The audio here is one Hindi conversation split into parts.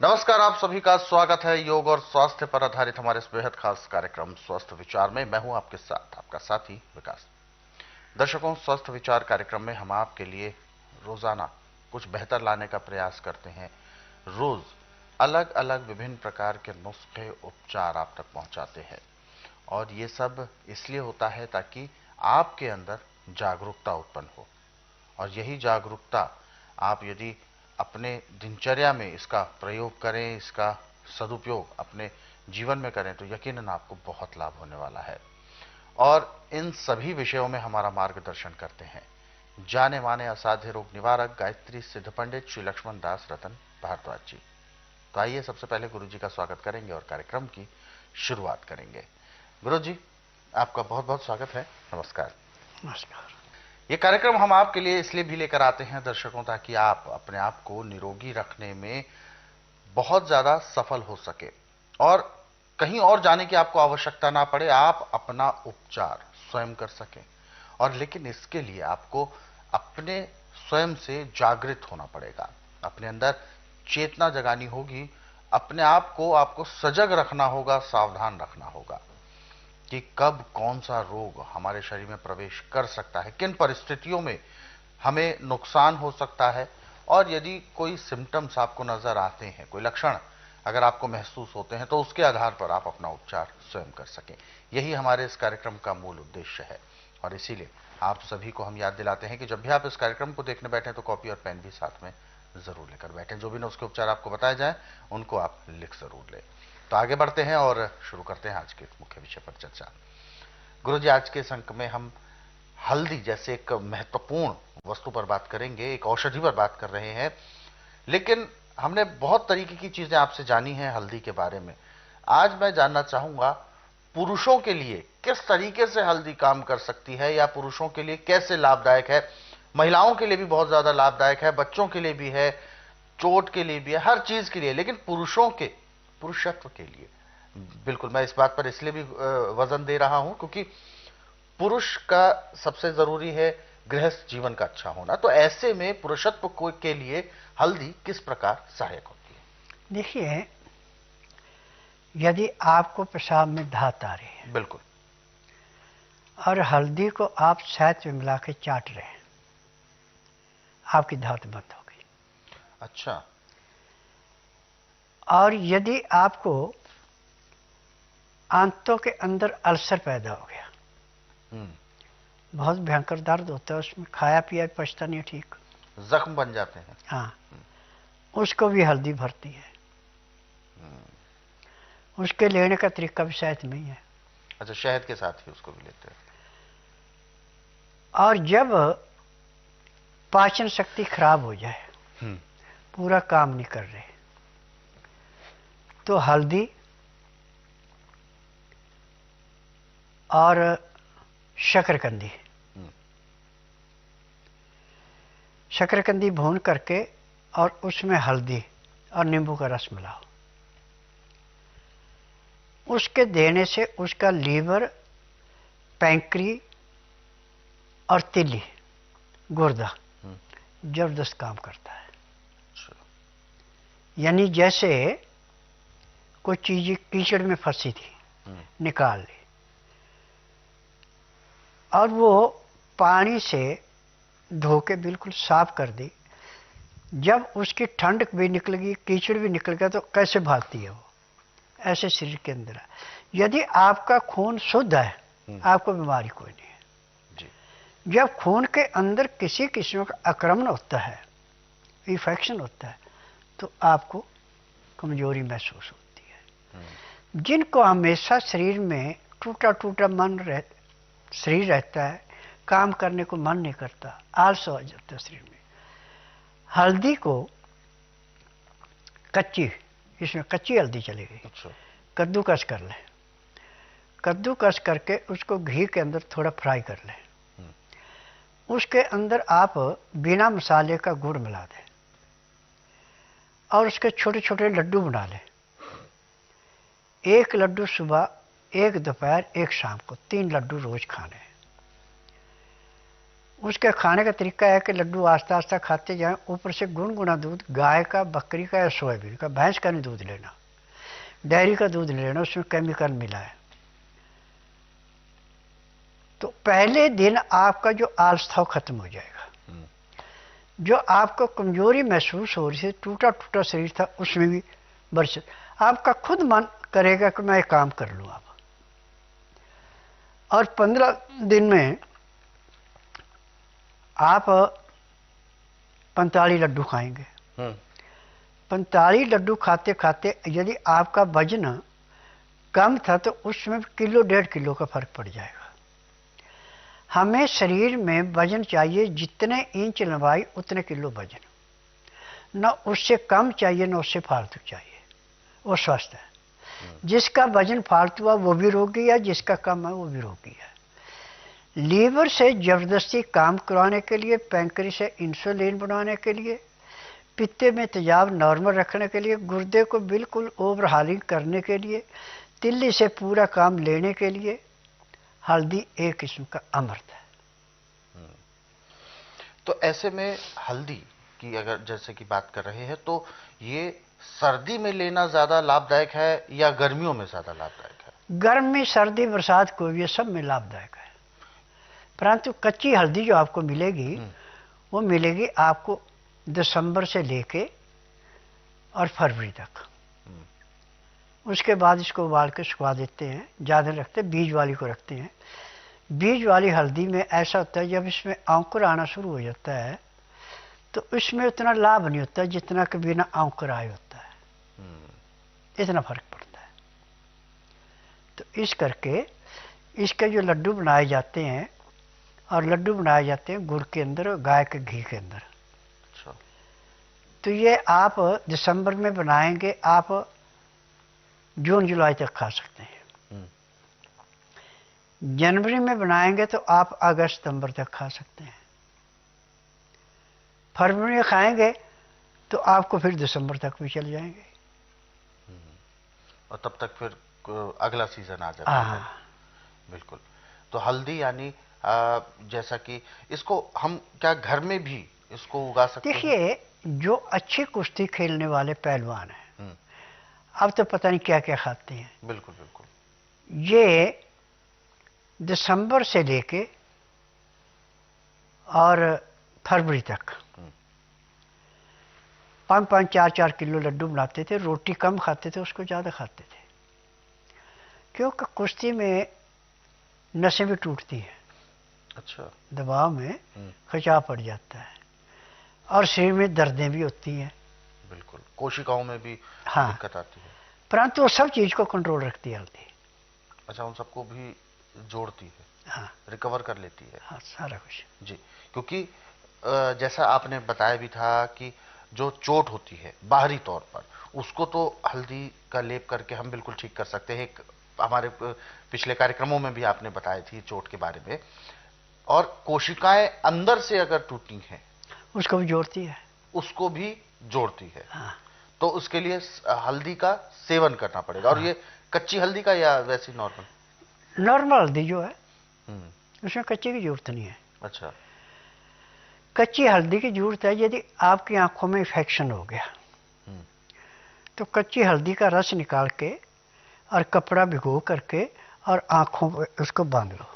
नमस्कार, आप सभी का स्वागत है योग और स्वास्थ्य पर आधारित हमारे इस बेहद खास कार्यक्रम स्वस्थ विचार में। मैं हूं आपके साथ आपका साथी विकास। दर्शकों, स्वस्थ विचार कार्यक्रम में हम आपके लिए रोजाना कुछ बेहतर लाने का प्रयास करते हैं। रोज अलग अलग विभिन्न प्रकार के नुस्खे उपचार आप तक पहुंचाते हैं और ये सब इसलिए होता है ताकि आपके अंदर जागरूकता उत्पन्न हो। और यही जागरूकता आप यदि अपने दिनचर्या में इसका प्रयोग करें, इसका सदुपयोग अपने जीवन में करें तो यकीनन आपको बहुत लाभ होने वाला है। और इन सभी विषयों में हमारा मार्गदर्शन करते हैं जाने माने असाध्य रोग निवारक गायत्री सिद्ध पंडित श्री लक्ष्मण दास रतन भारद्वाज जी। तो आइए सबसे पहले गुरु जी का स्वागत करेंगे और कार्यक्रम की शुरुआत करेंगे। गुरु जी, आपका बहुत बहुत स्वागत है। नमस्कार। नमस्कार। ये कार्यक्रम हम आपके लिए इसलिए भी लेकर आते हैं दर्शकों, ताकि आप अपने आप को निरोगी रखने में बहुत ज्यादा सफल हो सके और कहीं और जाने की आपको आवश्यकता ना पड़े, आप अपना उपचार स्वयं कर सकें। और लेकिन इसके लिए आपको अपने स्वयं से जागृत होना पड़ेगा, अपने अंदर चेतना जगानी होगी, अपने आप को आपको सजग रखना होगा, सावधान रखना होगा कि कब कौन सा रोग हमारे शरीर में प्रवेश कर सकता है, किन परिस्थितियों में हमें नुकसान हो सकता है। और यदि कोई सिम्टम्स आपको नजर आते हैं, कोई लक्षण अगर आपको महसूस होते हैं, तो उसके आधार पर आप अपना उपचार स्वयं कर सकें। यही हमारे इस कार्यक्रम का मूल उद्देश्य है। और इसीलिए आप सभी को हम याद दिलाते हैं कि जब भी आप इस कार्यक्रम को देखने बैठे तो कॉपी और पेन भी साथ में जरूर लेकर बैठें। जो भी नुस्खे उपचार आपको बताए जाए उनको आप लिख जरूर लें। तो आगे बढ़ते हैं और शुरू करते हैं आज के मुख्य विषय पर चर्चा। गुरु जी, आज के इस अंक में हम हल्दी जैसे एक महत्वपूर्ण वस्तु पर बात करेंगे, एक औषधि पर बात कर रहे हैं। लेकिन हमने बहुत तरीके की चीजें आपसे जानी हैं हल्दी के बारे में। आज मैं जानना चाहूंगा पुरुषों के लिए किस तरीके से हल्दी काम कर सकती है, या पुरुषों के लिए कैसे लाभदायक है। महिलाओं के लिए भी बहुत ज्यादा लाभदायक है, बच्चों के लिए भी है, चोट के लिए भी है, हर चीज के लिए। लेकिन पुरुषों के पुरुषत्व के लिए बिल्कुल, मैं इस बात पर इसलिए भी वजन दे रहा हूं क्योंकि पुरुष का सबसे जरूरी है गृहस्थ जीवन का अच्छा होना। तो ऐसे में पुरुषत्व को के लिए हल्दी किस प्रकार सहायक होती है? देखिए, यदि आपको पेशाब में धात आ रही है, बिल्कुल, और हल्दी को आप शहद में मिला के चाट रहे हैं, आपकी धात बंद हो गई। अच्छा। और यदि आपको आंतों के अंदर अल्सर पैदा हो गया, बहुत भयंकर दर्द होता है उसमें, खाया पिया पचता नहीं ठीक, जख्म बन जाते हैं। हाँ, उसको भी हल्दी भरती है। उसके लेने का तरीका भी शहद में ही है। अच्छा, शहद के साथ ही उसको भी लेते हैं। और जब पाचन शक्ति खराब हो जाए, पूरा काम नहीं कर रहे, तो हल्दी और शकरकंदी, शकरकंदी भून करके और उसमें हल्दी और नींबू का रस मिलाओ, उसके देने से उसका लीवर, पैंक्री और तिल्ली, गुर्दा जबरदस्त काम करता है। यानी जैसे कोई चीज कीचड़ में फंसी थी, निकाल ली और वो पानी से धो के बिल्कुल साफ कर दी। जब उसकी ठंड भी निकल गई, कीचड़ भी निकल गया, तो कैसे भागती है वो, ऐसे शरीर के अंदर है। यदि आपका खून शुद्ध है, आपको बीमारी कोई नहीं है। जब खून के अंदर किसी किस्म का आक्रमण होता है, इन्फेक्शन होता है, तो आपको कमजोरी महसूस होती है। जिनको हमेशा शरीर में टूटा टूटा शरीर रहता है, काम करने को मन नहीं करता, आलस आ जाता है शरीर में, हल्दी को कच्ची, इसमें कच्ची हल्दी चलेगी, कद्दूकस कर लें, कद्दूकस करके उसको घी के अंदर थोड़ा फ्राई कर लें, उसके अंदर आप बिना मसाले का गुड़ मिला दें और उसके छोटे छोटे लड्डू बना लें। एक लड्डू सुबह, एक दोपहर, एक शाम को, 3 लड्डू रोज खाने हैं। उसके खाने का तरीका है कि लड्डू आस्ता आस्ता खाते जाएं, ऊपर से गुनगुना दूध गाय का, बकरी का या सोयाबीन का, भैंस का नहीं दूध लेना, डेयरी का दूध लेना, उसमें केमिकल मिला है। तो पहले दिन आपका जो आलस था खत्म हो जाएगा। जो आपको कमजोरी महसूस हो रही थी, टूटा टूटा शरीर था, उसमें भी बरकत, आपका खुद मन करेगा कि मैं काम कर लूँ अब। और 15 दिन में आप 45 लड्डू खाएंगे। 45 लड्डू खाते खाते यदि आपका वजन कम था तो उसमें किलो 1.5 किलो का फर्क पड़ जाएगा। हमें शरीर में वजन चाहिए, जितने इंच लंबाई उतने किलो वजन, न उससे कम चाहिए न उससे फालतू चाहिए, वो स्वस्थ है। जिसका वजन फालतू है वो भी रोगी है, जिसका कम है वो भी रोगी है। लीवर से जबरदस्ती काम करवाने के लिए, पैंक्री से इंसुलिन बनाने के लिए, पित्ते में तेजाब नॉर्मल रखने के लिए, गुर्दे को बिल्कुल ओवरहालिंग करने के लिए, तिल्ली से पूरा काम लेने के लिए हल्दी एक किस्म का अमृत है। तो ऐसे में हल्दी की अगर जैसे कि बात कर रहे हैं, तो ये सर्दी में लेना ज्यादा लाभदायक है या गर्मियों में ज्यादा लाभदायक है? गर्मी, सर्दी, बरसात कोई भी, सब में लाभदायक है। परंतु कच्ची हल्दी जो आपको मिलेगी वो मिलेगी आपको दिसंबर से लेके और फरवरी तक। उसके बाद इसको उबाल के सुखा देते हैं, ज़्यादा रखते हैं, बीज वाली को रखते हैं। बीज वाली हल्दी में ऐसा होता है, जब इसमें अंकुर आना शुरू हो जाता है तो इसमें उतना लाभ नहीं होता जितना कि बिना अंकुर आए होता है, इतना फर्क पड़ता है। तो इस करके इसके जो लड्डू बनाए जाते हैं, और लड्डू बनाए जाते हैं गुड़ के अंदर और गाय के घी के अंदर। अच्छा। तो ये आप दिसंबर में बनाएंगे, आप जून जुलाई तक खा सकते हैं। जनवरी में बनाएंगे तो आप अगस्त सितंबर तक खा सकते हैं। फरवरी में खाएंगे तो आपको फिर दिसंबर तक भी चल जाएंगे। और तब तक फिर अगला सीजन आ जाता है। बिल्कुल। तो हल्दी यानी जैसा कि इसको हम क्या घर में भी इसको उगा सकते हैं? देखिए, जो अच्छी कुश्ती खेलने वाले पहलवान हैं अब तो पता नहीं क्या क्या खाते हैं। बिल्कुल बिल्कुल। ये दिसंबर से लेके और फरवरी तक 5-5, 4-4 किलो लड्डू बनाते थे। रोटी कम खाते थे, उसको ज़्यादा खाते थे, क्योंकि कुश्ती में नसें भी टूटती हैं। अच्छा। दबाव में खिंचाव पड़ जाता है और शरीर में दर्दें भी होती हैं। बिल्कुल, कोशिकाओं में भी दिक्कत आती है। परंतु वो सब चीज़ को कंट्रोल रखती है हल्दी। अच्छा, उन सबको भी जोड़ती है। हाँ, रिकवर कर लेती है। हाँ, सारा कुछ जी। क्योंकि जैसा आपने बताया भी था कि जो चोट होती है बाहरी तौर पर, उसको तो हल्दी का लेप करके हम बिल्कुल ठीक कर सकते हैं। एक हमारे पिछले कार्यक्रमों में भी आपने बताई थी चोट के बारे में। और कोशिकाएं अंदर से अगर टूटी हैं उसको भी जोड़ती है, उसको भी जोड़ती है। हाँ। तो उसके लिए हल्दी का सेवन करना पड़ेगा। और ये कच्ची हल्दी का या वैसी नॉर्मल? नॉर्मल हल्दी जो है उसमें कच्ची की जरूरत नहीं है। अच्छा। कच्ची हल्दी की जरूरत है यदि आपकी आंखों में इन्फेक्शन हो गया तो कच्ची हल्दी का रस निकाल के और कपड़ा भिगो करके और आंखों पर उसको बांध लो,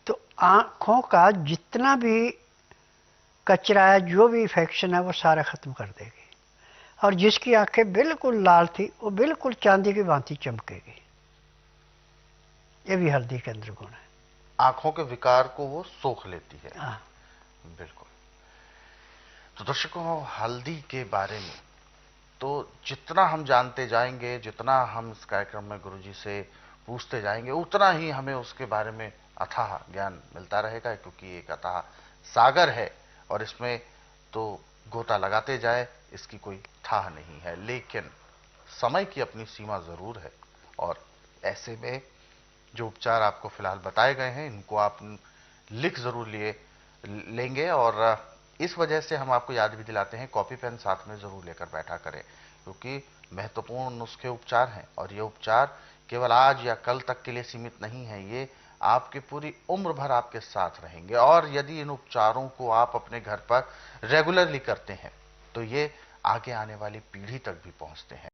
तो आंखों का जितना भी कचरा है, जो भी इन्फेक्शन है, वो सारा खत्म कर देगी। और जिसकी आंखें बिल्कुल लाल थी वो बिल्कुल चांदी की भांति चमकेगी। ये भी हल्दी के अंदर गुण है। आंखों के विकार को वो सोख लेती है। हाँ। बिल्कुल। तो दर्शकों, हल्दी के बारे में तो जितना हम जानते जाएंगे, जितना हम इस कार्यक्रम में गुरुजी से पूछते जाएंगे, उतना ही हमें उसके बारे में अथाह ज्ञान मिलता रहेगा। क्योंकि एक अथाह सागर है और इसमें तो गोता लगाते जाए इसकी कोई थाह नहीं है। लेकिन समय की अपनी सीमा जरूर है। और ऐसे में जो उपचार आपको फिलहाल बताए गए हैं, इनको आप लिख जरूर लेंगे। और इस वजह से हम आपको याद भी दिलाते हैं, कॉपी पेन साथ में जरूर लेकर बैठा करें। क्योंकि महत्वपूर्ण नुस्खे उपचार हैं और ये उपचार केवल आज या कल तक के लिए सीमित नहीं है। ये आपकी पूरी उम्र भर आपके साथ रहेंगे। और यदि इन उपचारों को आप अपने घर पर रेगुलरली करते हैं तो ये आगे आने वाली पीढ़ी तक भी पहुंचते हैं।